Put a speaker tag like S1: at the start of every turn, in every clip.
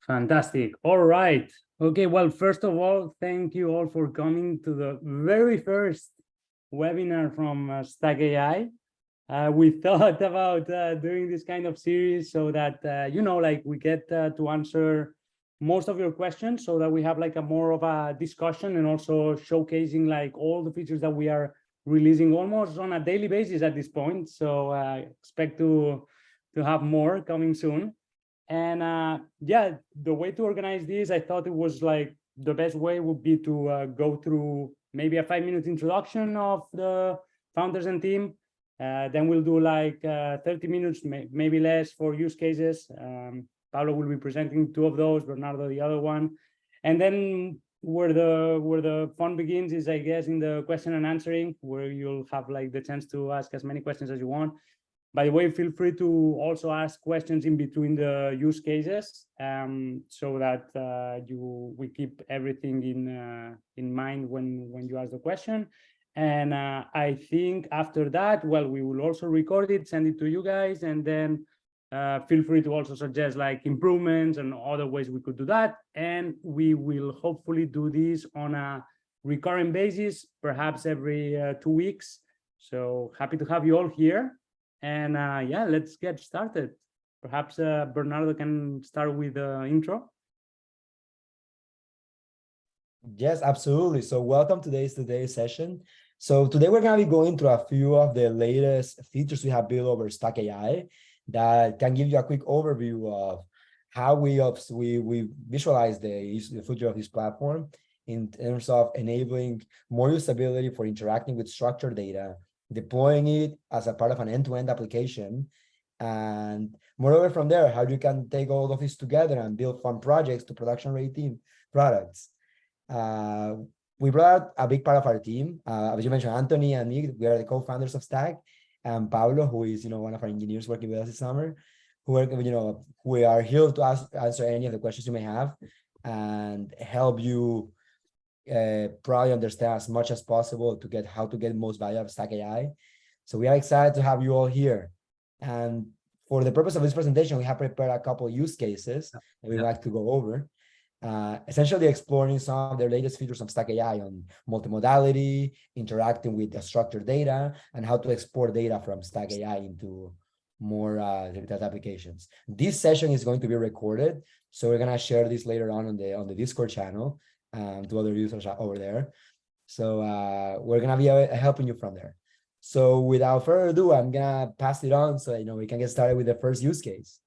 S1: Fantastic. All right. Okay, well, first of all, thank you all for coming to the very first webinar from StackAI. We thought about doing this kind of series so that, like we get to answer most of your questions so that we have like a more of a discussion and also showcasing like all the features that we are releasing almost on a daily basis at this point. So expect to have more coming soon. And yeah, the way to organize this, I thought it was like the best way would be to go through maybe a 5-minute introduction of the founders and team. Then we'll do like 30 minutes, maybe less, for use cases. Pablo will be presenting 2 of those, Bernardo the other one. And then where the fun begins is, I guess, in the question and answering, where you'll have like the chance to ask as many questions as you want. By the way, feel free to also ask questions in between the use cases, so that we keep everything in mind when you ask the question. And I think after that, well, we will also record it, send it to you guys, and then feel free to also suggest like improvements and other ways we could do that. And we will hopefully do this on a recurring basis, perhaps every 2 weeks. So happy to have you all here. And yeah, let's get started. Perhaps Bernardo can start with the intro.
S2: Yes, absolutely. So welcome to today's session. So today we're going to be going through a few of the latest features we have built over StackAI that can give you a quick overview of how we visualize the future of this platform in terms of enabling more usability for interacting with structured data, deploying it as a part of an end-to-end application, and moreover from there, how you can take all of this together and build fun projects to production-ready products. We brought out a big part of our team. As you mentioned, Anthony and me, we are the co-founders of Stack, and Pablo, who is one of our engineers working with us this summer, who are here to answer any of the questions you may have and help you probably understand as much as possible to get how to get most value out of StackAI. So we are excited to have you all here. And for the purpose of this presentation, we have prepared a couple of use cases that we'd like to go over. Essentially exploring some of their latest features of StackAI on multimodality, interacting with the structured data, and how to export data from StackAI into more data applications. This session is going to be recorded, so we're going to share this later on the Discord channel to other users over there. So we're going to be helping you from there. So without further ado, I'm going to pass it on so we can get started with the first use case.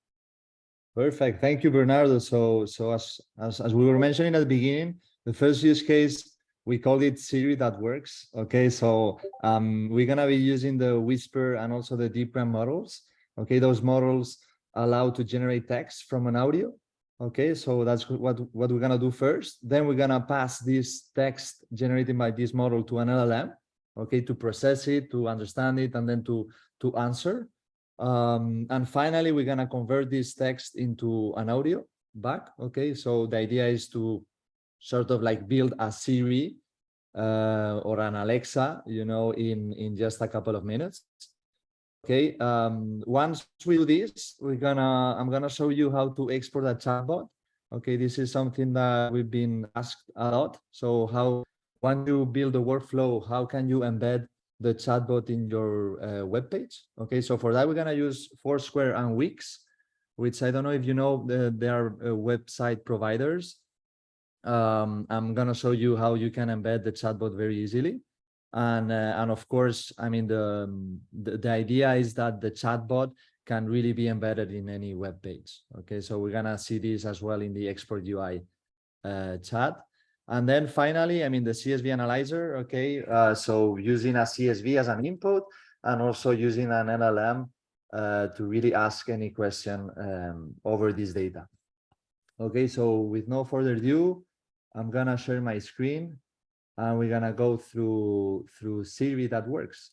S3: Perfect. Thank you, Bernardo. So as we were mentioning at the beginning, the first use case, we called it Siri that works. Okay, so we're gonna be using the Whisper and also the DeepRAM models. Okay, those models allow to generate text from an audio. Okay, so that's what we're gonna do first. Then we're gonna pass this text generated by this model to an LLM. Okay, to process it, to understand it, and then to answer. And finally, we're gonna convert this text into an audio back. Okay, so the idea is to sort of like build a Siri or an Alexa, in just a couple of minutes. Okay, once we do this, I'm gonna show you how to export a chatbot. Okay, this is something that we've been asked a lot. So once you build a workflow, how can you embed the chatbot in your web page? Okay, so for that, we're gonna use Foursquare and Wix, which I don't know if you know, they are website providers. I'm gonna show you how you can embed the chatbot very easily. And of course, I mean, the idea is that the chatbot can really be embedded in any web page. Okay, so we're gonna see this as well in the export UI chat. And then finally, I mean, the CSV analyzer. Okay, so using a CSV as an input and also using an LLM to really ask any question over this data. Okay, so with no further ado, I'm gonna share my screen and we're gonna go through Siri that works.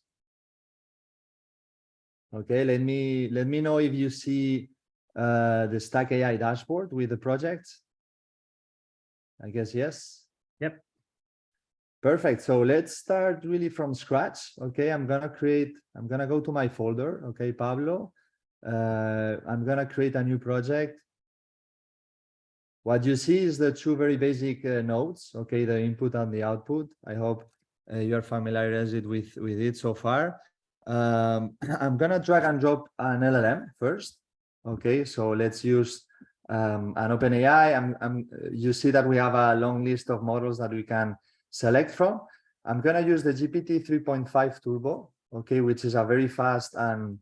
S3: Okay, let me know if you see the StackAI dashboard with the project. I guess yes.
S1: Yep.
S3: Perfect. So let's start really from scratch. Okay, I'm gonna go to my folder. Okay, Pablo. I'm gonna create a new project. what you see is the two very basic nodes, okay, the input and the output. I hope you are familiarized with it so far. I'm gonna drag and drop an LLM first. Okay, so let's use an OpenAI. You see that we have a long list of models that we can select from. I'm gonna use the GPT 3.5 Turbo, okay, which is a very fast and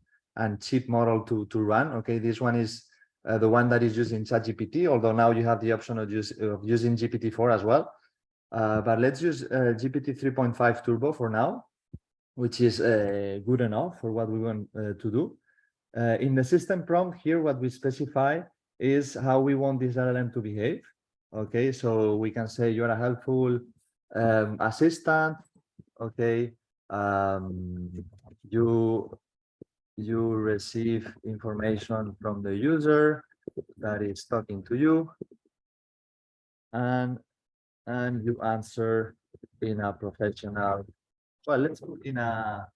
S3: cheap model to run. Okay, this one is the one that is used in ChatGPT, although now you have the option of using GPT-4 as well. But let's use GPT 3.5 Turbo for now, which is good enough for what we want to do. In the system prompt here, what we specify is how we want this LLM to behave. Okay, so we can say you're a helpful assistant. Okay, you receive information from the user that is talking to you, and you answer in a professional, well, let's put in a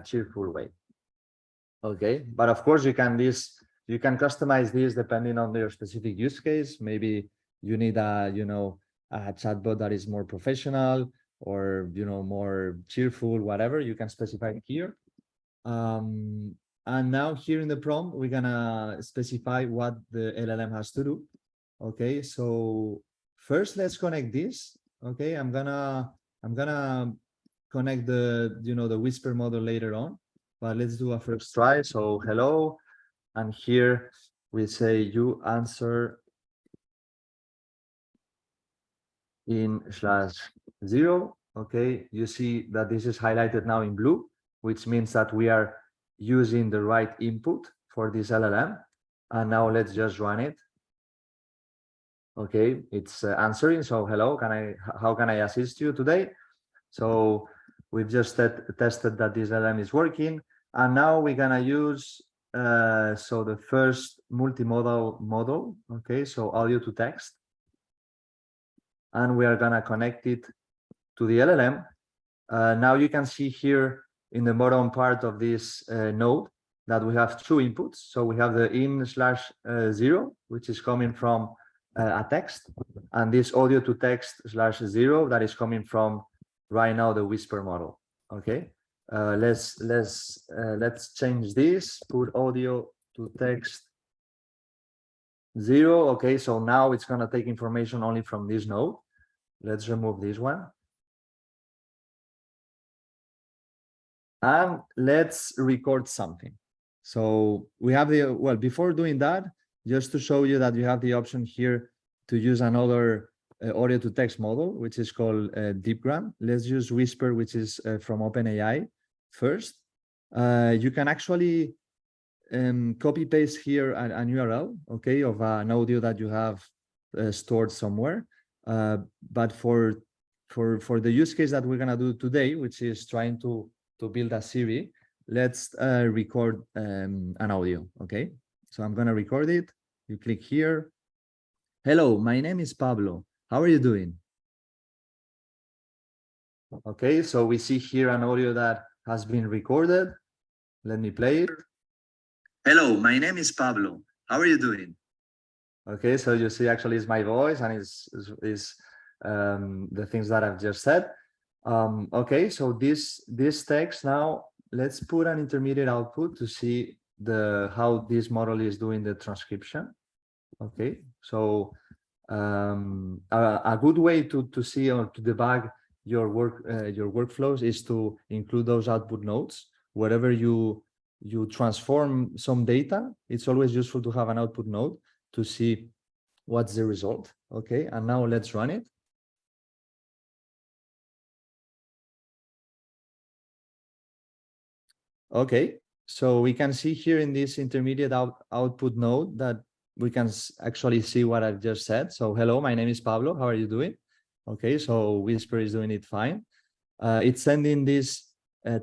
S3: cheerful way. Okay, but of course you can customize this depending on your specific use case. Maybe you need a a chatbot that is more professional, or more cheerful, whatever you can specify here. And now here in the prompt we're gonna specify what the LLM has to do. Okay, so first let's connect this. Okay, I'm gonna connect the the whisper model later on, but let's do a first try. So hello, and here we say you answer in /0. Okay, you see that this is highlighted now in blue, which means that we are using the right input for this LLM. And now let's just run it. Okay, it's answering. So hello, how can I assist you today? So we've just tested that this LLM is working, and now we're gonna use so the first multimodal model. Okay, so audio to text, and we are gonna connect it to the LLM. Now you can see here in the bottom part of this node that we have two inputs. So we have the in/0, which is coming from a text, and this audio to text /0 that is coming from right now the whisper model. Okay, let's change this, put audio to text 0. Okay, so now it's going to take information only from this node. Let's remove this one. And let's record something. So we have well, before doing that, just to show you that you have the option here to use another audio to text model, which is called DeepGram. Let's use Whisper, which is from OpenAI first. You can actually copy paste here an URL, okay, of an audio that you have stored somewhere. But for the use case that we're gonna do today, which is trying to build a Siri, let's record an audio. Okay, so I'm gonna record it. You click here. Hello, my name is Pablo. How are you doing? Okay, so we see here an audio that has been recorded. Let me play it. Hello, my name is Pablo. How are you doing? Okay, so you see actually it's my voice and is the things that I've just said. Okay, so this text now, let's put an intermediate output to see how this model is doing the transcription. Okay, so a good way to see or to debug your workflows is to include those output nodes. Wherever you transform some data, it's always useful to have an output node to see what's the result. Okay, and now let's run it. Okay, so we can see here in this intermediate output node that we can actually see what I've just said. So hello, my name is Pablo. How are you doing? Okay, so Whisper is doing it fine. It's sending this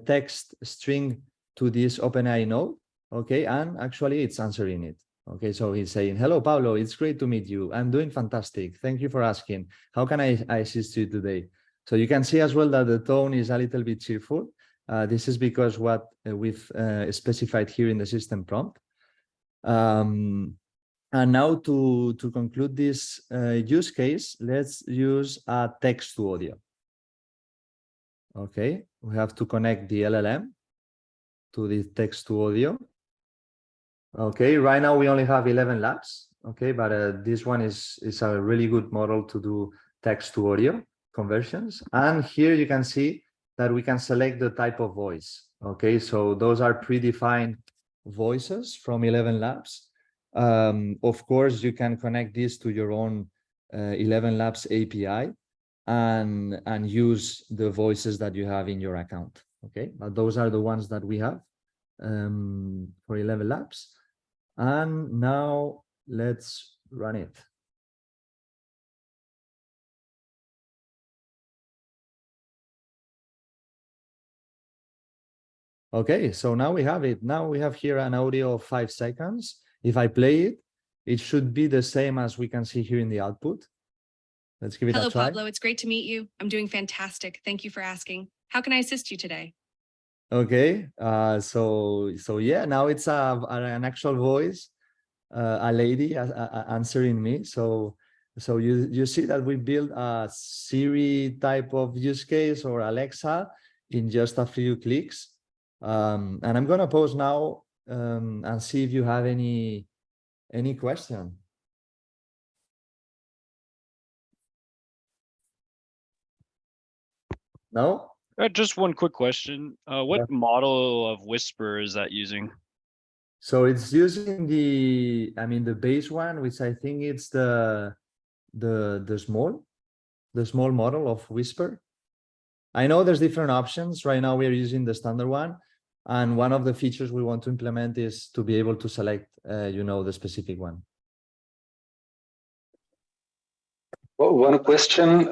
S3: text string to this OpenAI node. Okay, and actually it's answering it. Okay, so he's saying, hello, Pablo, it's great to meet you. I'm doing fantastic. Thank you for asking. How can I assist you today? So you can see as well that the tone is a little bit cheerful. This is because what we've specified here in the system prompt. And now to conclude this use case, let's use a text to audio. Okay, we have to connect the LLM to the text to audio. Okay, right now we only have 11 labs. Okay, but this one is a really good model to do text to audio conversions. And here you can see that we can select the type of voice. Okay, so those are predefined voices from 11 labs. Of course, you can connect this to your own 11 labs API and use the voices that you have in your account. Okay, but those are the ones that we have for 11 labs. And now let's run it. Okay, so now we have it. Now we have here an audio of 5 seconds. If I play it, it should be the same as we can see here in the output. Let's give it
S4: Hello,
S3: a try.
S4: Pablo. It's great to meet you. I'm doing fantastic. Thank you for asking. How can I assist you today?
S3: Okay, so yeah, now it's an actual voice, a lady answering me. So you see that we built a Siri type of use case or Alexa in just a few clicks. And I'm gonna pause now and see if you have any question. No?
S5: Just one quick question. What
S3: Yeah.
S5: model of Whisper is that using?
S3: So it's using the base one, which I think it's the small model of Whisper. I know there's different options. Right now we are using the standard one. And one of the features we want to implement is to be able to select, the specific one.
S6: Well, one question,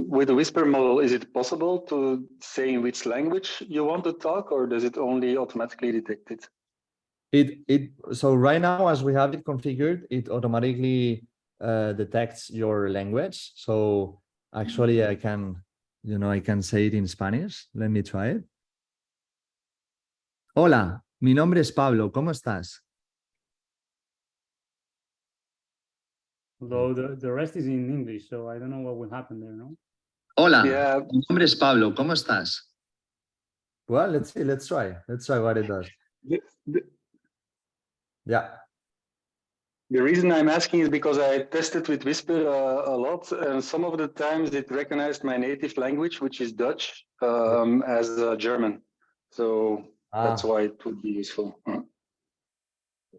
S6: with the Whisper model, is it possible to say in which language you want to talk, or does it only automatically detect it?
S3: So right now, as we have it configured, it automatically detects your language. So actually I can say it in Spanish. Let me try it. Hola, mi nombre es Pablo. ¿Cómo estás?
S1: Although the rest is in English, so I don't know what will happen there, no?
S3: Hola,
S6: Yeah.
S3: mi nombre es Pablo. ¿Cómo estás? Well, let's see. Let's try what it does. Yeah.
S6: The reason I'm asking is because I tested with Whisper a lot, and some of the times it recognized my native language, which is Dutch, as German. So that's why it would be useful.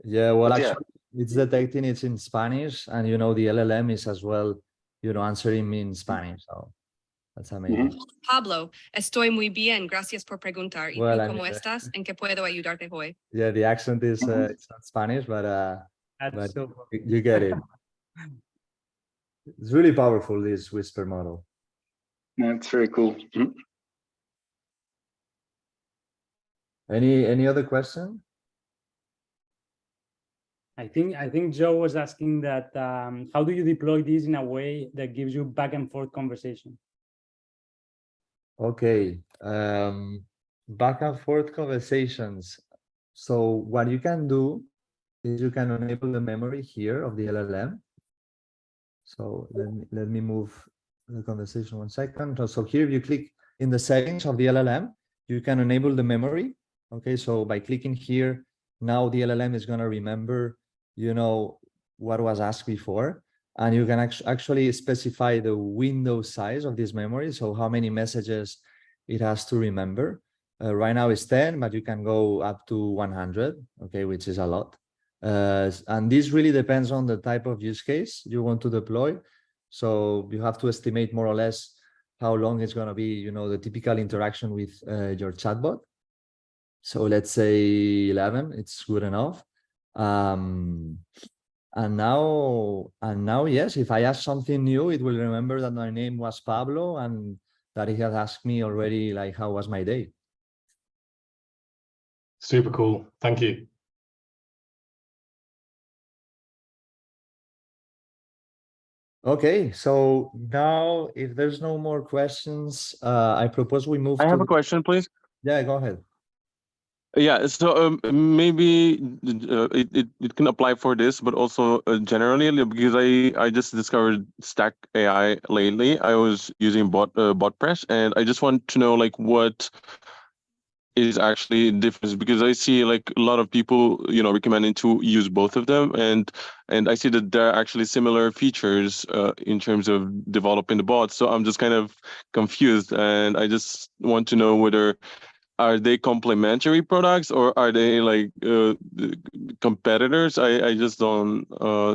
S3: Yeah, well,
S6: But
S3: actually, it's detecting it's in Spanish, and the LLM is as well, answering me in Spanish. So that's amazing.
S4: Pablo, estoy muy bien. Gracias por preguntar. ¿Y
S3: Well,
S4: tú
S3: I
S4: cómo
S3: mean,
S4: estás? ¿En qué puedo ayudarte hoy?
S3: Yeah, the accent is it's not Spanish, but
S1: That's so
S3: you get it. It's really powerful, this Whisper model.
S6: That's very cool.
S3: Any other question?
S1: I think Joe was asking that how do you deploy this in a way that gives you back and forth conversation?
S3: Okay, back and forth conversations. So what you can do is you can enable the memory here of the LLM. So let me move the conversation 1 second. So here, if you click in the settings of the LLM, you can enable the memory. Okay, so by clicking here, now the LLM is going to remember, what was asked before. And you can actually specify the window size of this memory. So how many messages it has to remember. Right now it's 10, but you can go up to 100, okay, which is a lot. And this really depends on the type of use case you want to deploy. So you have to estimate more or less how long it's going to be, the typical interaction with your chatbot. So let's say 11, it's good enough. And now, yes, if I ask something new, it will remember that my name was Pablo and that he had asked me already, like, how was my day?
S7: Super cool. Thank you.
S3: Okay, so now if there's no more questions, I propose we move
S5: I
S3: to...
S5: have a question, please.
S3: Yeah, go ahead.
S8: Yeah, so maybe it can apply for this, but also generally because I just discovered Stack AI lately. I was using BotPress, and I just want to know like what is actually the difference, because I see like a lot of people recommending to use both of them, and I see that there are actually similar features in terms of developing the bots. So I'm just kind of confused, and I just want to know whether are they complementary products or are they like competitors? I just don't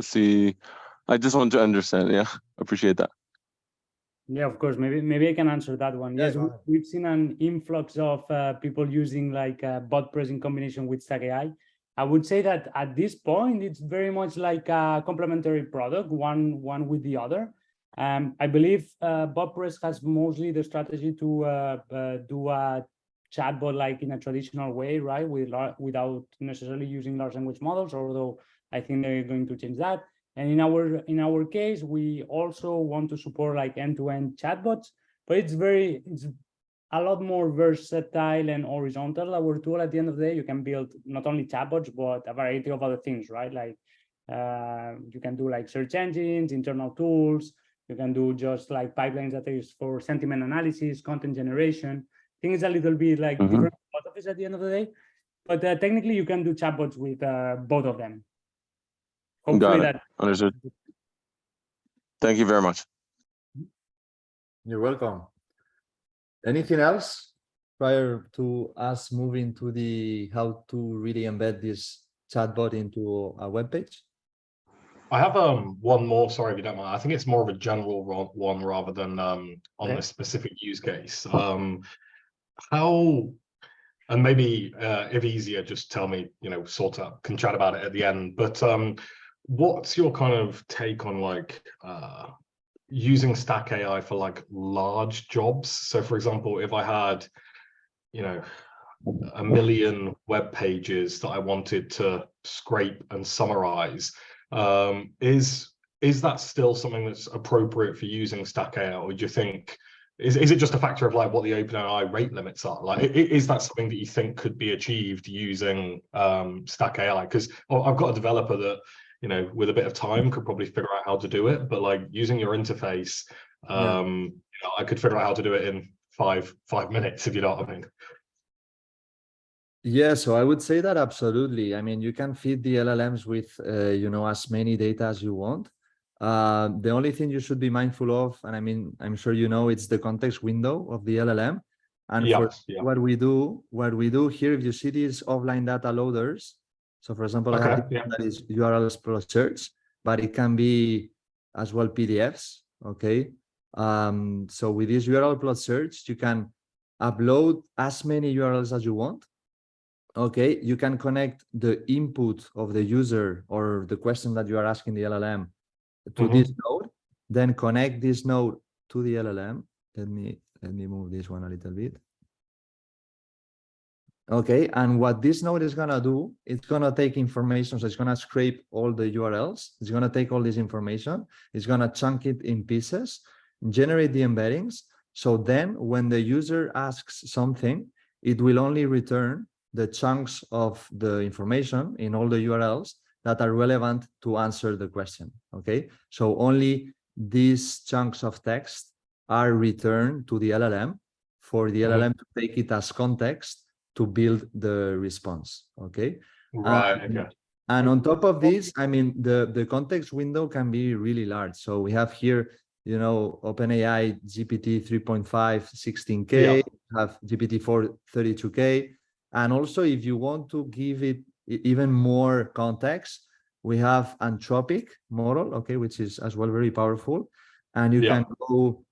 S8: see. I just want to understand. Yeah, appreciate that.
S1: Yeah, of course. Maybe I can answer that one.
S2: Yeah,
S1: Yes,
S2: go ahead.
S1: we've seen an influx of people using like BotPress in combination with StackAI. I would say that at this point, it's very much like a complementary product, one with the other. I believe BotPress has mostly the strategy to do a chatbot like in a traditional way, right? Without necessarily using large language models, although I think they're going to change that. And in our case, we also want to support like end-to-end chatbots, but it's a lot more versatile and horizontal. Our tool at the end of the day, you can build not only chatbots, but a variety of other things, right? Like you can do like search engines, internal tools. You can do just like pipelines that is for sentiment analysis, content generation. I think it's a little bit like different philosophies at the end of the day, but technically you can do chatbots with both of them. Hopefully
S8: Got it. Understood. Thank you very much.
S3: You're welcome. Anything else prior to us moving to the how to really embed this chatbot into a web page?
S7: I have one more, sorry if you don't mind. I think it's more of a general one rather than on
S1: Okay.
S7: the specific use case. How, and maybe if easier, just tell me, sort out, can chat about it at the end. But what's your kind of take on like using StackAI for like large jobs? So for example, if I had, 1 million web pages that I wanted to scrape and summarize, is that still something that's appropriate for using StackAI, or do you think is it just a factor of like what the OpenAI rate limits are? Like, is that something that you think could be achieved using StackAI? Because I've got a developer that with a bit of time could probably figure out how to do it, but like using your interface, I could figure out how to do it in five minutes, if you know what I mean.
S3: Yeah, so I would say that absolutely. I mean, you can feed the LLMs with, as many data as you want. The only thing you should be mindful of, and I mean, I'm sure it's the context window of the LLM. And for what we do here, if you see these offline data loaders, so for example, I have that is URLs plus search, but it can be as well PDFs. Okay. So with this URL plus search, you can upload as many URLs as you want. Okay, you can connect the input of the user or the question that you are asking the LLM to this node, then connect this node to the LLM. Let me move this one a little bit. Okay, and what this node is gonna do, it's gonna take information, so it's gonna scrape all the URLs, it's gonna take all this information, it's gonna chunk it in pieces, generate the embeddings, so then when the user asks something, it will only return the chunks of the information in all the URLs that are relevant to answer the question, okay? So only these chunks of text are returned to the LLM for the LLM to take it as context to build the response, okay?
S7: Right, okay.
S3: And on top of this, I mean, the context window can be really large. So we have here, OpenAI GPT 3.5, 16K, have GPT-4, 32K. And also, if you want to give it even more context, we have Anthropic model, okay, which is as well very powerful. And you can go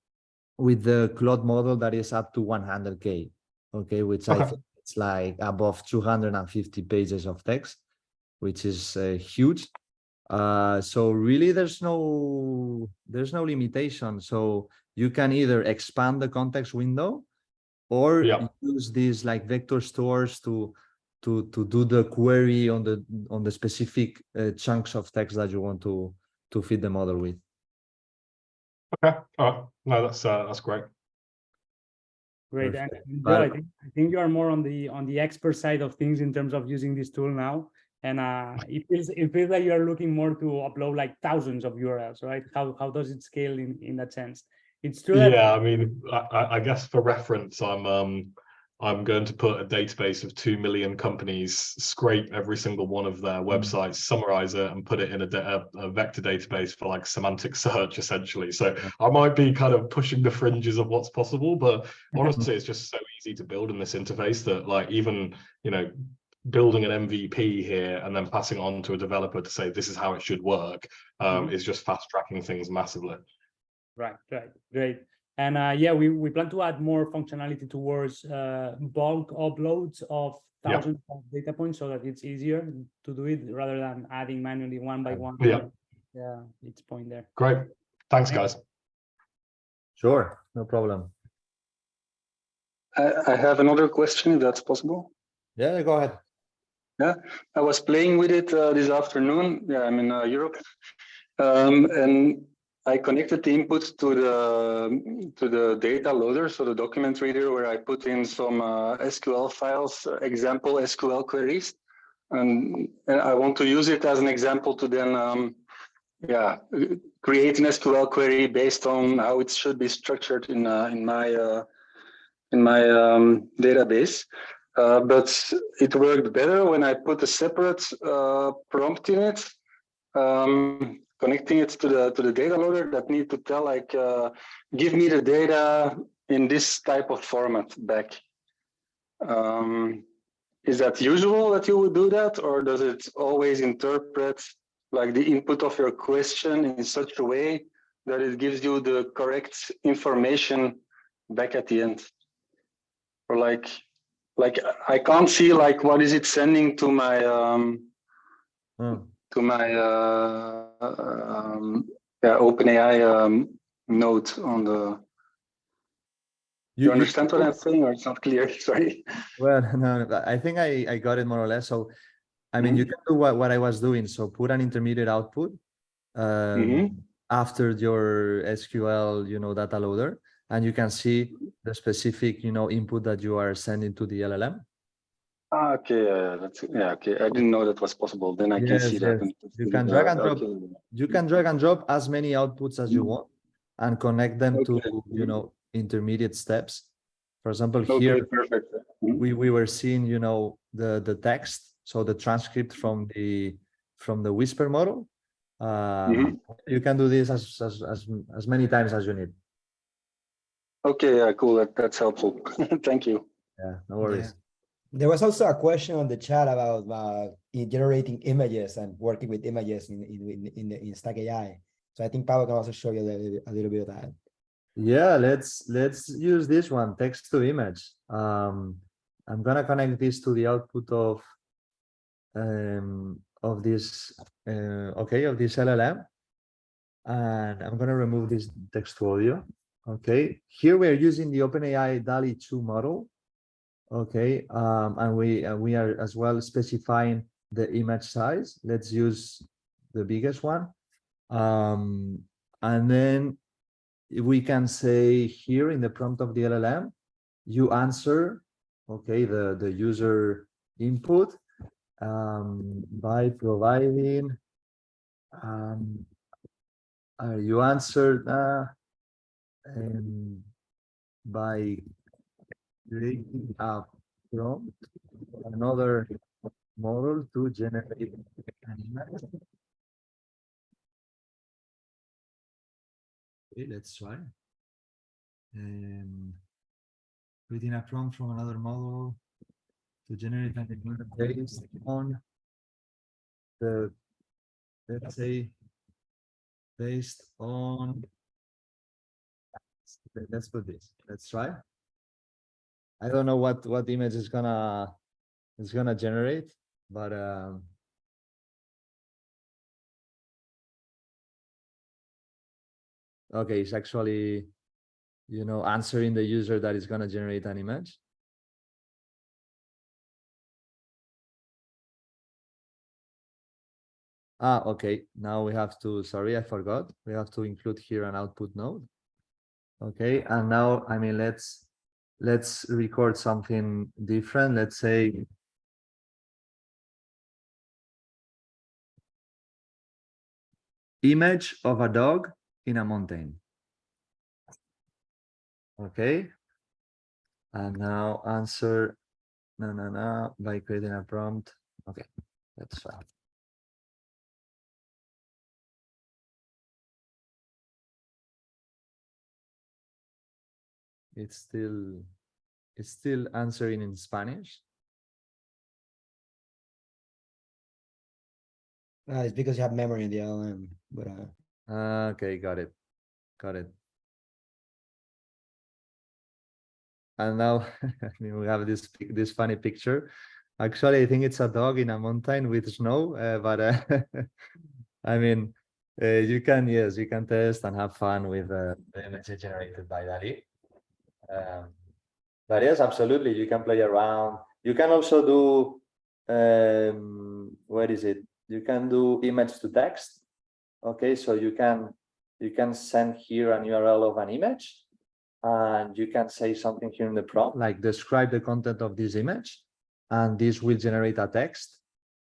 S3: with the Claude model that is up to 100K, okay, which I think it's like above 250 pages of text, which is huge. So really, there's no limitation. So you can either expand the context window or use these like vector stores to do the query on the specific chunks of text that you want to feed the model with.
S7: Okay, all right. No, that's great.
S1: Great. And
S3: Perfect.
S1: Joe, I think you are more on the expert side of things in terms of using this tool now. And it feels like you are looking more to upload like thousands of URLs, right? How does it scale in that sense? It's true that
S7: Yeah, I mean, I guess for reference, I'm going to put a database of 2 million companies, scrape every single one of their websites, summarize it, and put it in a vector database for like semantic search, essentially. So I might be kind of pushing the fringes of what's possible, but honestly, it's just so easy to build in this interface that like even, you know, building an MVP here and then passing it on to a developer to say this is how it should work is just fast tracking things massively.
S1: Right, great. And yeah, we plan to add more functionality towards bulk uploads of thousands of data points so that it's easier to do it rather than adding manually one by one. Yeah, each point there.
S7: Great. Thanks, guys.
S3: Sure, no problem.
S6: I have another question, if that's possible.
S3: Yeah, go ahead.
S6: Yeah, I was playing with it this afternoon. Yeah, I'm in Europe, and I connected the input to the data loader, so the document reader, where I put in some SQL files, example SQL queries, and I want to use it as an example to then, create an SQL query based on how it should be structured in my database. But it worked better when I put a separate prompt in it, connecting it to the data loader that need to tell like, give me the data in this type of format back. Is that usual that you would do that, or does it always interpret like the input of your question in such a way that it gives you the correct information back at the end? Or like I can't see like what is it sending to my OpenAI node on the. You understand what I'm saying, or it's not clear? Sorry.
S3: Well, no, I think I got it more or less. So, I mean, you can do what I was doing. So put an intermediate output after your SQL, data loader, and you can see the specific, input that you are sending to the LLM.
S6: Okay, okay. I didn't know that was possible. Then I can see that.
S3: You can drag and drop. You can drag and drop as many outputs as you want, and connect them to, intermediate steps. For example, here we were seeing, the text, so the transcript from the Whisper model. You can do this as many times as you need.
S6: Okay, yeah, cool. That's helpful. Thank you.
S3: Yeah, no worries.
S2: Yeah. There was also a question on the chat about generating images and working with images in StackAI. So I think Pablo can also show you a little bit of that.
S3: Yeah, let's use this one, text to image. I'm gonna connect this to the output of this of this LLM, and I'm gonna remove this text to audio. Okay, here we are using the OpenAI DALL-E 2 model. Okay, and we are as well specifying the image size. Let's use the biggest one, and then we can say here in the prompt of the LLM, you answer, okay, the user input by providing, you answered by creating a prompt, another model to generate an image. Okay, let's try. Creating a prompt from another model to generate an image based on the, let's say, based on, let's put this. Let's try. I don't know what image is gonna generate, but okay, it's actually, answering the user that is gonna generate an image. Okay, now we have to, sorry, I forgot. We have to include here an output node. Okay, and now, I mean, let's let's record something different. Let's say image of a dog in a mountain. Okay. And now answer by creating a prompt. Okay, that's fine. It's still answering in Spanish.
S2: It's because you have memory in the LM, but
S3: Okay, got it. And now we have this funny picture. Actually, I think it's a dog in a mountain with snow, but I mean, you can test and have fun with the images generated by DALL-E. But yes, absolutely, you can play around. You can also do what is it? You can do image to text. Okay, so you can send here an URL of an image, and you can say something here in the prompt, like describe the content of this image, and this will generate a text,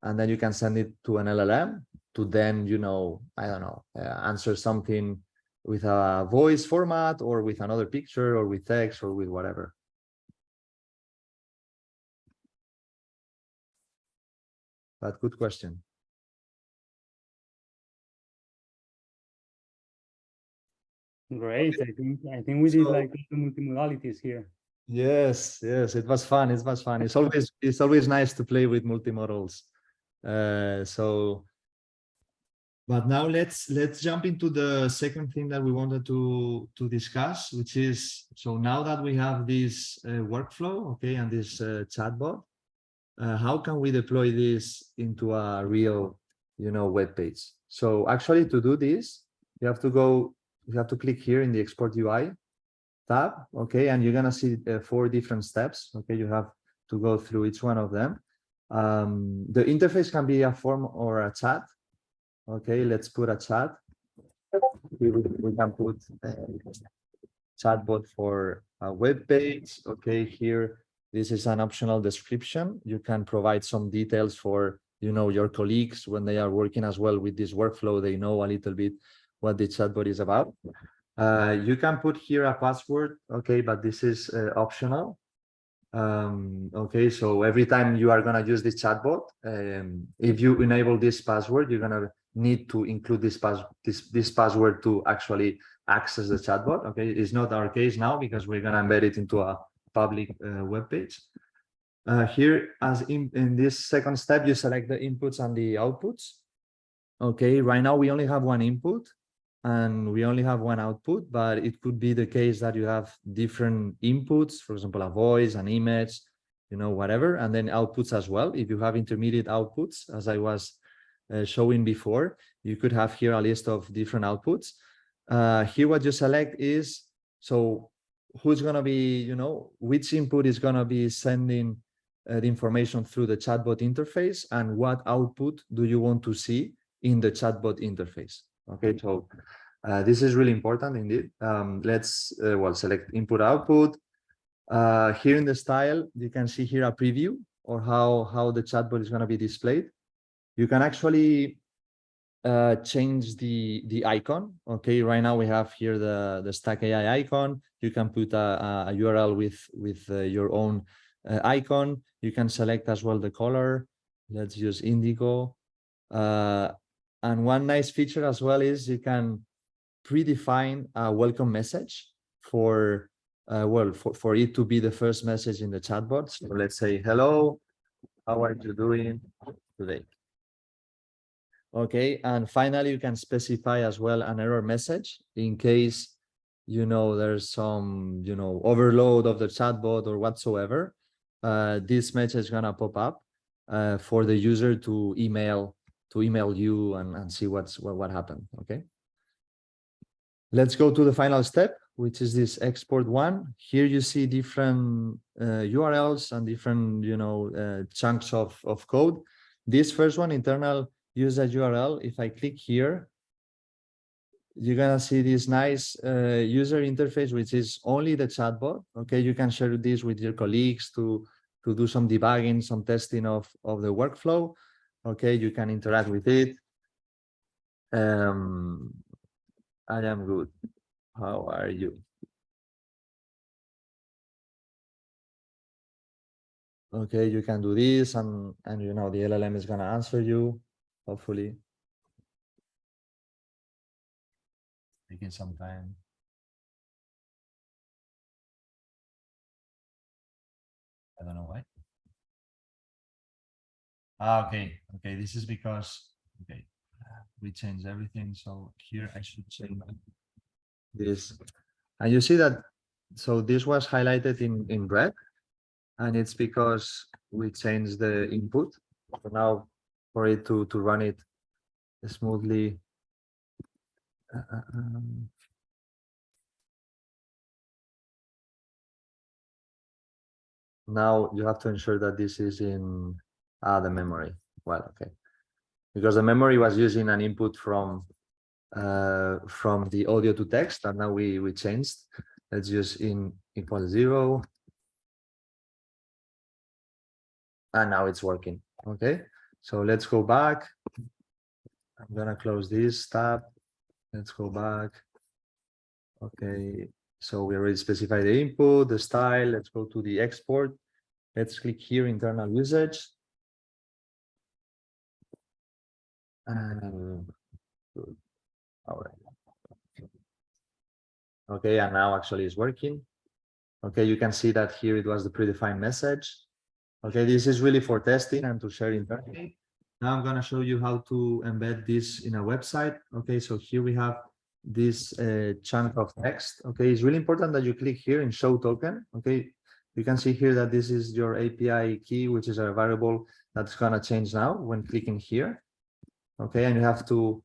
S3: and then you can send it to an LLM to then, I don't know, answer something with a voice format or with another picture or with text or with whatever. But good question.
S1: Great. I think we did like the multimodalities here.
S3: Yes, it was fun. It's always nice to play with multimodals. But now let's jump into the second thing that we wanted to discuss, which is, so now that we have this workflow, okay, and this chatbot, how can we deploy this into a real, web page? So actually, to do this, you have to click here in the Export UI tab, okay, and you're gonna see 4 different steps. Okay, you have to go through each one of them. The interface can be a form or a chat. Okay, let's put a chat. We can put chatbot for a web page. Okay, here, this is an optional description. You can provide some details for, your colleagues when they are working as well with this workflow. They know a little bit what the chatbot is about. You can put here a password, okay, but this is optional. Okay, so every time you are going to use this chatbot, if you enable this password, you're going to need to include this password to actually access the chatbot. Okay, it's not our case now because we're going to embed it into a public web page. Here, as in this second step, you select the inputs and the outputs. Okay, right now we only have one input and we only have one output, but it could be the case that you have different inputs, for example, a voice, an image, whatever, and then outputs as well. If you have intermediate outputs, as I was showing before, you could have here a list of different outputs. Here, what you select is, so who's going to be, which input is going to be sending the information through the chatbot interface, and what output do you want to see in the chatbot interface. Okay, so this is really important indeed. Let's select input output. Here in the style, you can see here a preview or how the chatbot is going to be displayed. You can actually change the icon. Okay, right now we have here the StackAI icon. You can put a URL with your own icon. You can select as well the color. Let's use indigo. And one nice feature as well is you can predefine a welcome message for it to be the first message in the chatbot. So let's say, hello, how are you doing today? Okay, and finally, you can specify as well an error message in case, there's some, overload of the chatbot or whatsoever. This message is gonna pop up for the user to email you and see what happened. Okay, let's go to the final step, which is this export one. Here you see different URLs and different chunks of code. This first one, internal user URL, if I click here, you're gonna see this nice user interface, which is only the chatbot. Okay, you can share this with your colleagues to do some debugging, some testing of the workflow. Okay, you can interact with it. I am good. How are you? Okay, you can do this, and you know the LLM is gonna answer you, hopefully. Taking some time. I don't know why. Okay, this is because, okay, we changed everything. So here I should change this. And you see that, so this was highlighted in red, and it's because we changed the input. So now for it to run it smoothly. Now you have to ensure that this is in the memory. Well, okay, because the memory was using an input from the audio to text, and now we changed. Let's use in equals 0, and now it's working. Okay, so let's go back. I'm gonna close this tab. Let's go back. Okay, so we already specified the input, the style. Let's go to the export. Let's click here, internal usage. All right. Okay, and now actually it's working. Okay, you can see that here it was the predefined message. Okay, this is really for testing and to share internally. Now I'm gonna show you how to embed this in a website. Okay, so here we have this chunk of text. Okay, it's really important that you click here in show token. Okay, you can see here that this is your API key, which is a variable that's gonna change now when clicking here. Okay, and you have to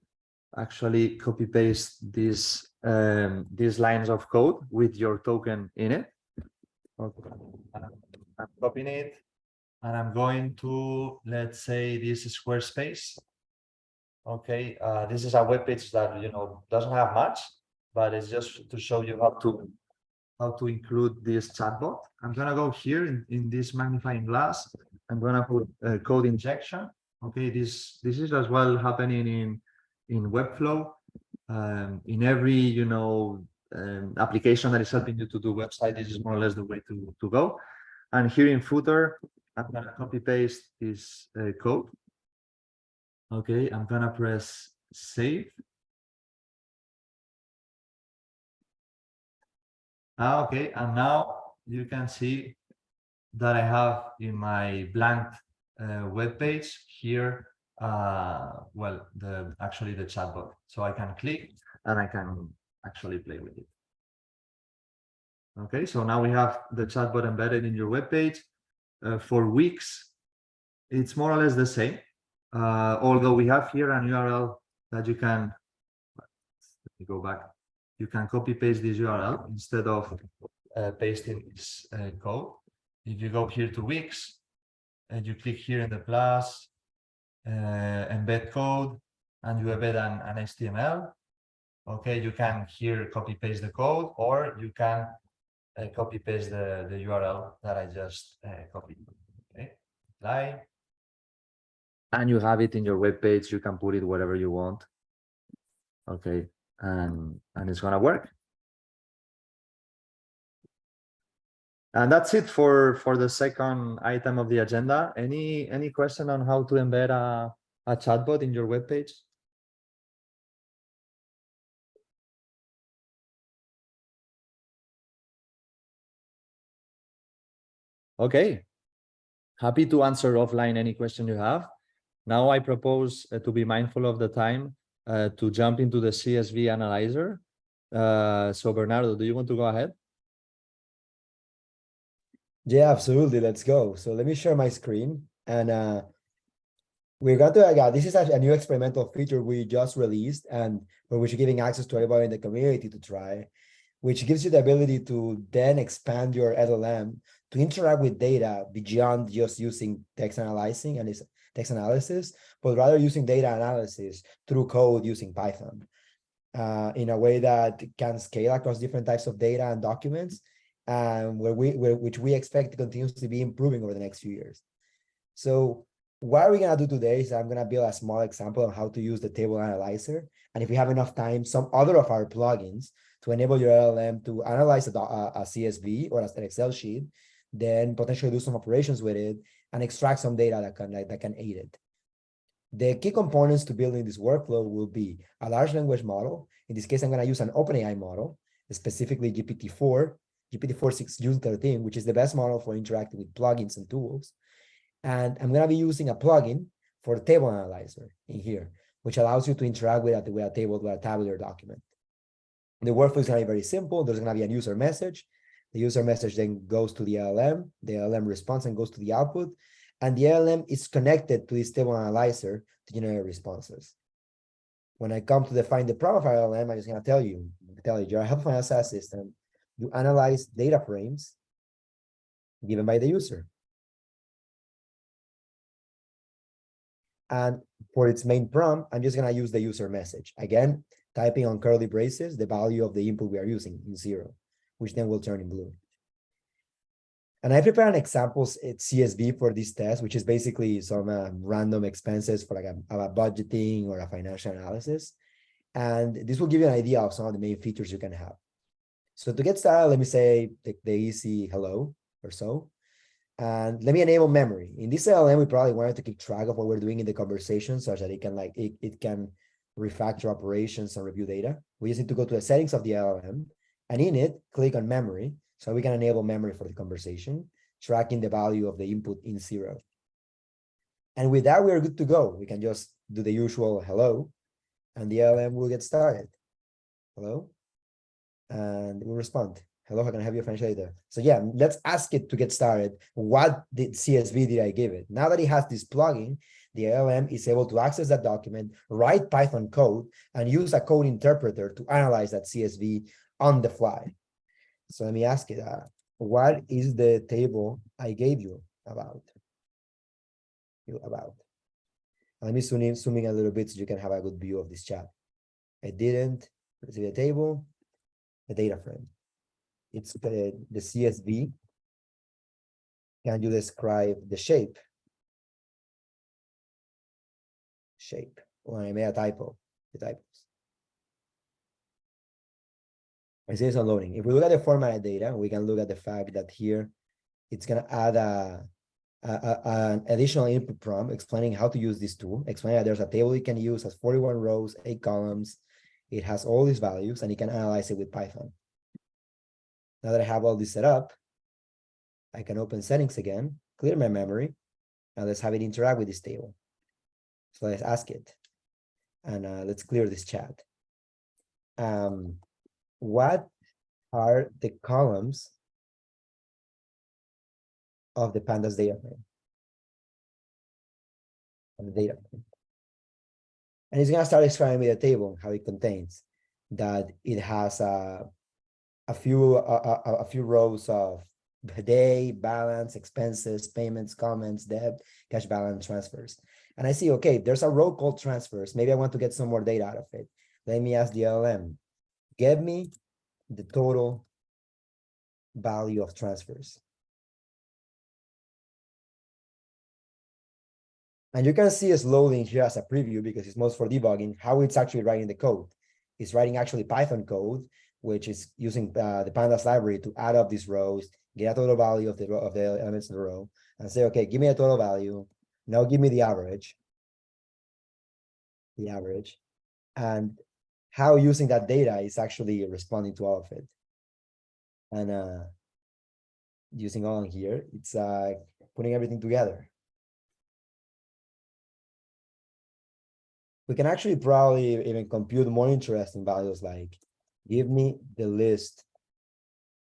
S3: actually copy paste these lines of code with your token in it. Okay, I'm copying it, and I'm going to, let's say, this Squarespace. Okay, this is a web page that doesn't have much, but it's just to show you how to include this chatbot. I'm gonna go here in this magnifying glass. I'm gonna put code injection. Okay, this is as well happening in Webflow. In every application that is helping you to do website, this is more or less the way to go. And here in footer, I'm gonna copy paste this code. Okay, I'm gonna press save. Okay, and now you can see that I have in my blank web page here, well, actually the chatbot. So I can click and I can actually play with it. Okay, so now we have the chatbot embedded in your web page. For Wix, it's more or less the same, although we have here an URL that you can, let me go back, you can copy paste this URL instead of pasting this code. If you go here to Wix and you click here in the plus, embed code, and you embed an HTML, okay, you can here copy paste the code, or you can copy paste the URL that I just copied. Okay, apply, and you have it in your web page. You can put it wherever you want. Okay, and it's gonna work. And that's it for the second item of the agenda. Any question on how to embed a chatbot in your web page? Okay, happy to answer offline any question you have. Now I propose to be mindful of the time to jump into the CSV analyzer. So Bernardo, do you want to go ahead?
S2: Yeah, absolutely. Let's go. So let me share my screen, and we're going to, this is actually a new experimental feature we just released, and we're giving access to everybody in the community to try, which gives you the ability to then expand your LLM to interact with data beyond just using text analysis, but rather using data analysis through code using Python. in a way that can scale across different types of data and documents, and which we expect to continuously be improving over the next few years. So what are we going to do today is I'm going to build a small example of how to use the table analyzer. And if we have enough time, some other of our plugins to enable your LLM to analyze a CSV or an Excel sheet, then potentially do some operations with it and extract some data that can aid it. The key components to building this workflow will be a large language model. In this case, I'm going to use an OpenAI model, specifically GPT-4, GPT-4 June 13, which is the best model for interacting with plugins and tools. And I'm going to be using a plugin for the table analyzer in here, which allows you to interact with a table, with a tabular document. The workflow is going to be very simple. There's going to be a user message. The user message then goes to the LLM. The LLM responds and goes to the output. And the LLM is connected to this table analyzer to generate responses. When I come to define the prompt of our LLM, I'm just going to tell you, you're a helpful analysis system. You analyze data frames given by the user. And for its main prompt, I'm just going to use the user message. Again, typing on curly braces, the value of the input we are using in 0, which then will turn in blue. And I prepared an examples CSV for this test, which is basically some random expenses for like a budgeting or a financial analysis. And this will give you an idea of some of the main features you can have. So to get started, let me say the easy hello or so. And let me enable memory. In this LLM, we probably wanted to keep track of what we're doing in the conversation such that it can refactor operations and review data. We just need to go to the settings of the LLM, and in it, click on memory. So we can enable memory for the conversation, tracking the value of the input in 0. And with that, we are good to go. We can just do the usual hello, and the LLM will get started. Hello, and it will respond. Hello, how can I have your financial data? So yeah, let's ask it to get started. What CSV did I give it? Now that it has this plugin, the LLM is able to access that document, write Python code, and use a code interpreter to analyze that CSV on the fly. So let me ask it, what is the table I gave you about? Let me zoom in a little bit so you can have a good view of this chat. I didn't receive a table, the data frame. It's the CSV. Can you describe the shape? When I made a typo, the typos. I see it's unloading. If we look at the formatted data, we can look at the fact that here it's going to add an additional input prompt explaining how to use this tool, explaining that there's a table you can use, has 41 rows, 8 columns. It has all these values, and you can analyze it with Python. Now that I have all this set up, I can open settings again, clear my memory, and let's have it interact with this table. So let's ask it, and let's clear this chat. What are the columns of the pandas data frame? Of the data frame. And it's going to start describing me the table, how it contains that it has a few rows of day, balance, expenses, payments, comments, debt, cash balance, transfers. And I see, okay, there's a row called transfers. Maybe I want to get some more data out of it. Let me ask the LLM, give me the total value of transfers. And you can see it's loading here as a preview because it's most for debugging how it's actually writing the code. It's writing actually Python code, which is using the pandas library to add up these rows, get a total value of the elements in the row, and say, okay, give me a total value. Now give me the average. And how using that data is actually responding to all of it. And using all in here, it's putting everything together. We can actually probably even compute more interesting values like give me the list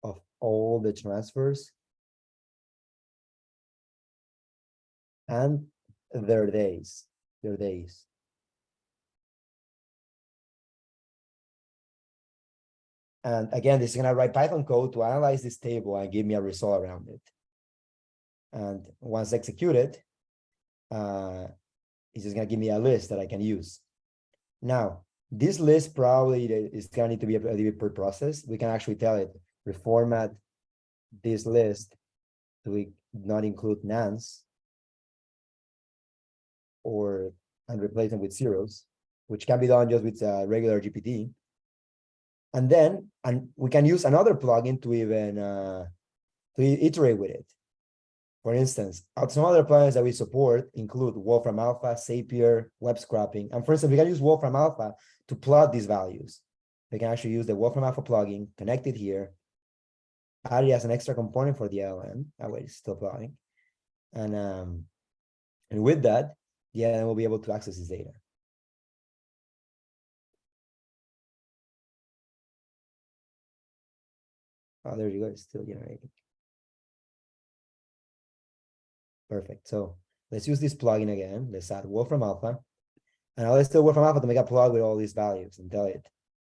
S2: of all the transfers and their days. And again, this is going to write Python code to analyze this table and give me a result around it. And once executed, it's just going to give me a list that I can use. Now, This list probably is going to need to be a little bit per process. We can actually tell it, reformat this list to not include nans and replace them with zeros, which can be done just with regular GPT. And then we can use another plugin to even to iterate with it. For instance, some other plugins that we support include Wolfram Alpha, Zapier, web scrapping. And for instance, we can use Wolfram Alpha to plot these values. We can actually use the Wolfram Alpha plugin, connect it here, add it as an extra component for the LLM. That way it's still plotting. And with that, the LLM will be able to access this data. Oh, there you go, it's still generating. Perfect. So let's use this plugin again. Let's add Wolfram Alpha. And now let's tell Wolfram Alpha to make a plot with all these values and tell it,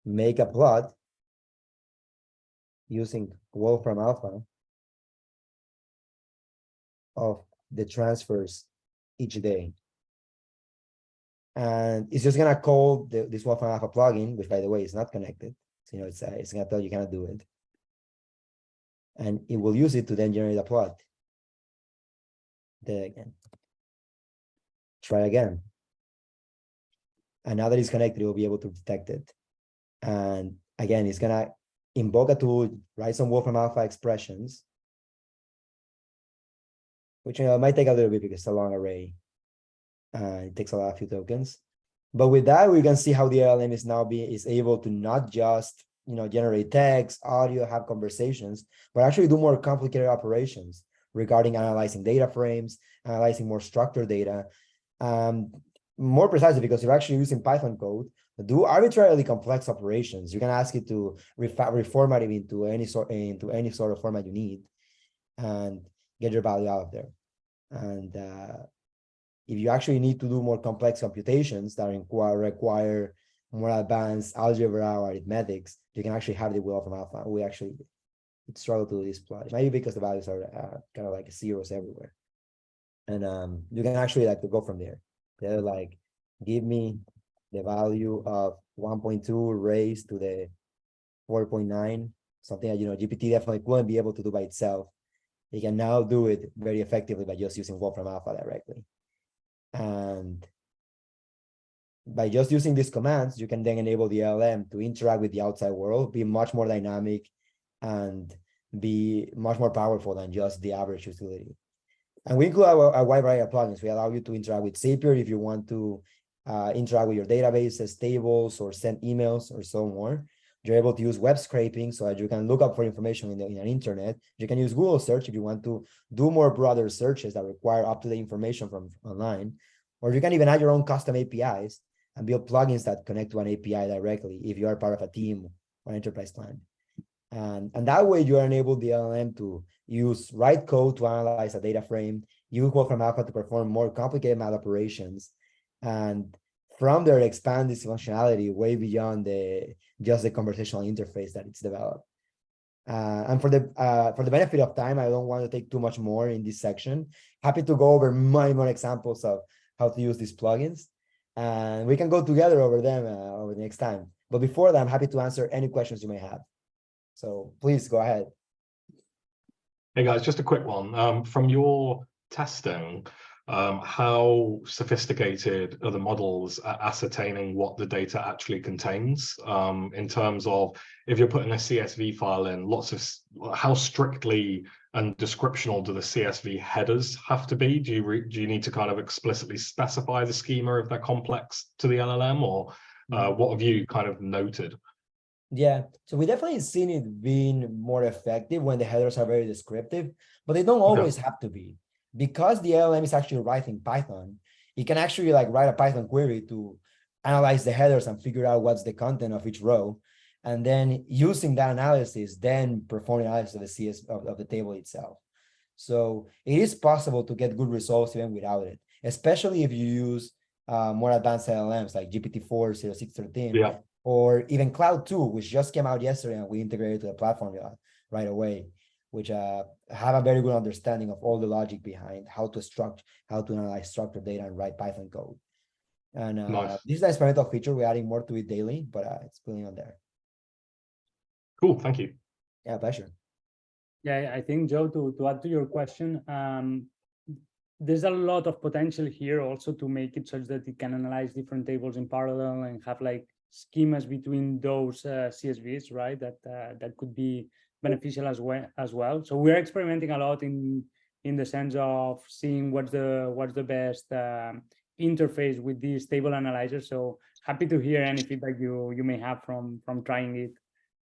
S2: make a plot using Wolfram Alpha of the transfers each day. And it's just gonna call this Wolfram Alpha plugin, which by the way is not connected. So it's gonna tell you cannot do it. And it will use it to then generate a plot. Then again. Try again. And now that it's connected, it will be able to detect it. And again, it's gonna invoke a tool, write some Wolfram Alpha expressions, which might take a little bit because it's a long array. It takes a few tokens. But with that, we can see how the LLM is now is able to not just generate text, audio, have conversations, but actually do more complicated operations regarding analyzing data frames, analyzing more structured data. More precisely, because you're actually using Python code, do arbitrarily complex operations. You can ask it to reformat it into any sort of format you need, and get your value out of there. And if you actually need to do more complex computations that require more advanced algebra or arithmetics, you can actually have the Wolfram Alpha. We actually struggle to do this plot, maybe because the values are kind of like zeros everywhere. And you can actually go from there. They're like, give me the value of 1.2 raised to the 4.9, something that GPT definitely couldn't be able to do by itself. It can now do it very effectively by just using Wolfram Alpha directly. And by just using these commands, you can then enable the LLM to interact with the outside world, be much more dynamic, and be much more powerful than just the average utility. And we include a wide variety of plugins. We allow you to interact with Zapier if you want to interact with your databases, tables, or send emails, or so more. You're able to use web scraping so that you can look up for information in an internet. You can use Google search if you want to do more broader searches that require up-to-date information from online. Or you can even add your own custom APIs and build plugins that connect to an API directly if you are part of a team or enterprise plan. And that way you enable the LLM to write code to analyze a data frame, use Wolfram Alpha to perform more complicated math operations, and from there expand this functionality way beyond just the conversational interface that it's developed. And for the benefit of time, I don't want to take too much more in this section. Happy to go over many more examples of how to use these plugins, and we can go together over them over the next time. But before that, I'm happy to answer any questions you may have. So please go ahead.
S7: Hey guys, just a quick one. From your testing, how sophisticated are the models at ascertaining what the data actually contains? In terms of if you're putting a CSV file in, how strictly and descriptional do the CSV headers have to be? Do you need to kind of explicitly specify the schema if they're complex to the LLM, or what have you kind of noted?
S2: Yeah, so we definitely seen it being more effective when the headers are very descriptive, but they don't always have to be. Because the LLM is actually writing Python, it can actually write a Python query to analyze the headers and figure out what's the content of each row. And then using that analysis, then perform analysis of the CS of the table itself. So it is possible to get good results even without it, especially if you use more advanced LLMs like GPT-4, 0613, or even Cloud 2, which just came out yesterday and we integrated to the platform right away, which have a very good understanding of all the logic behind how to analyze structured data and write Python code. And
S7: Nice.
S2: this is an experimental feature. We're adding more to it daily, but it's putting on there.
S7: Cool. Thank you.
S2: Yeah, pleasure.
S1: Yeah, I think, Joe, to add to your question, there's a lot of potential here also to make it such that it can analyze different tables in parallel and have like schemas between those CSVs, right? That could be beneficial as well. So we're experimenting a lot in the sense of seeing what's the best interface with these table analyzers. So happy to hear any feedback you may have from trying it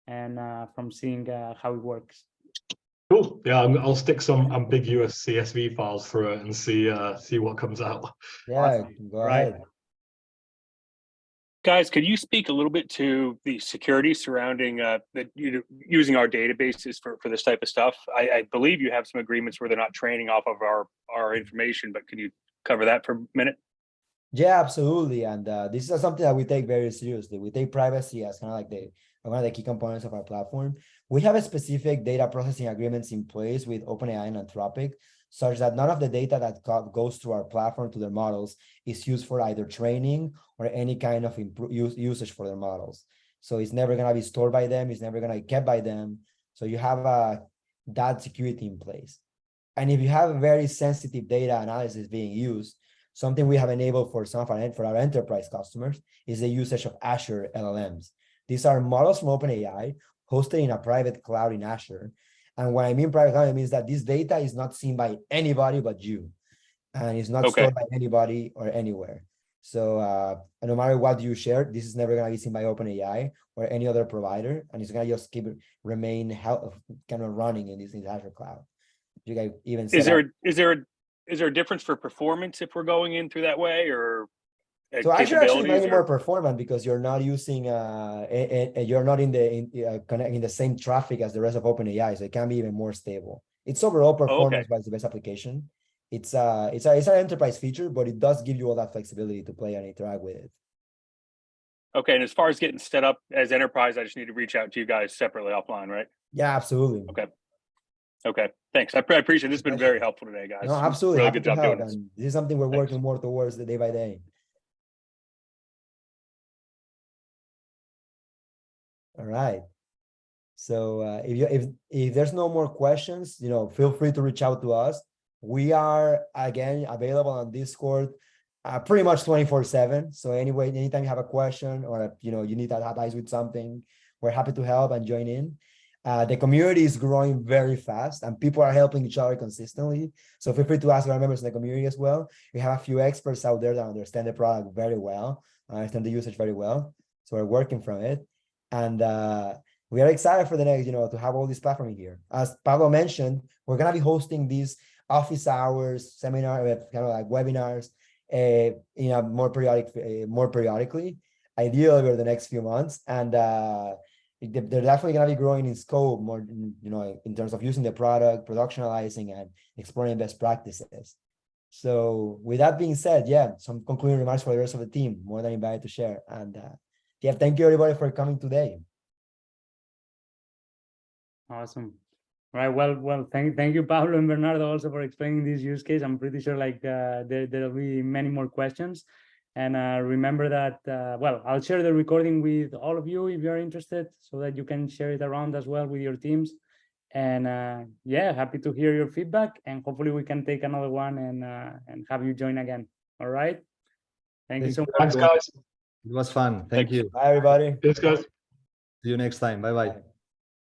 S1: and from seeing how it works.
S7: Cool. Yeah, I'll stick some ambiguous CSV files through it and see what comes out.
S2: Yeah,
S1: Awesome.
S2: go
S1: Right.
S2: ahead.
S9: Guys, could you speak a little bit to the security surrounding using our databases for this type of stuff? I believe you have some agreements where they're not training off of our information, but can you cover that for a minute?
S2: Yeah, absolutely. And this is something that we take very seriously. We take privacy as kind of like one of the key components of our platform. We have a specific data processing agreements in place with OpenAI and Anthropic, such that none of the data that goes through our platform to their models is used for either training or any kind of usage for their models. So it's never going to be stored by them. It's never going to be kept by them. So you have that security in place. And if you have very sensitive data analysis being used, something we have enabled for some of our enterprise customers is the usage of Azure LLMs. These are models from OpenAI hosted in a private cloud in Azure. And when I mean private cloud, it means that this data is not seen by anybody but you, and it's not stored by anybody or anywhere. So no matter what you share, this is never going to be seen by OpenAI or any other provider, and it's going to just remain kind of running in this Azure cloud. You guys even
S9: is there a difference for performance if we're going in through that way, or
S2: so Azure actually is slightly more performant because you're not using you're not in the same traffic as the rest of OpenAI, so it can be even more stable. It's overall performance by the best application. It's an enterprise feature, but it does give you all that flexibility to play and interact with it.
S9: Okay, and as far as getting set up as enterprise, I just need to reach out to you guys separately offline, right?
S2: Yeah, absolutely.
S9: Okay, thanks. I appreciate it. This has been very helpful today, guys.
S2: No, absolutely.
S9: Really
S2: Happy
S9: good job
S2: to help.
S9: doing this.
S2: And this is something we're working more towards the day by day. All right. So if there's no more questions, feel free to reach out to us. We are again available on Discord, pretty much 24/7. So anyway, anytime you have a question or you need advice with something, we're happy to help and join in. The community is growing very fast and people are helping each other consistently. So feel free to ask our members in the community as well. We have a few experts out there that understand the product very well, understand the usage very well. So we're working from it. And we are excited for the next, to have all this platform here. As Pablo mentioned, we're going to be hosting these office hours, seminar, kind of like webinars in a more periodically, ideally over the next few months. And they're definitely going to be growing in scope more, in terms of using the product, productionalizing, and exploring best practices. So with that being said, some concluding remarks for the rest of the team, more than invited to share. And thank you everybody for coming today.
S1: Awesome. Right. Well, thank you, Pablo and Bernardo, also for explaining this use case. I'm pretty sure there'll be many more questions. And remember that, I'll share the recording with all of you if you're interested, so that you can share it around as well with your teams. And happy to hear your feedback, and hopefully we can take another one and have you join again. All right. Thank you so much.
S7: Thanks, guys.
S3: It was fun. Thank you.
S2: Bye, everybody.
S7: Thanks, guys.
S3: See you next time. Bye-bye.
S2: Bye.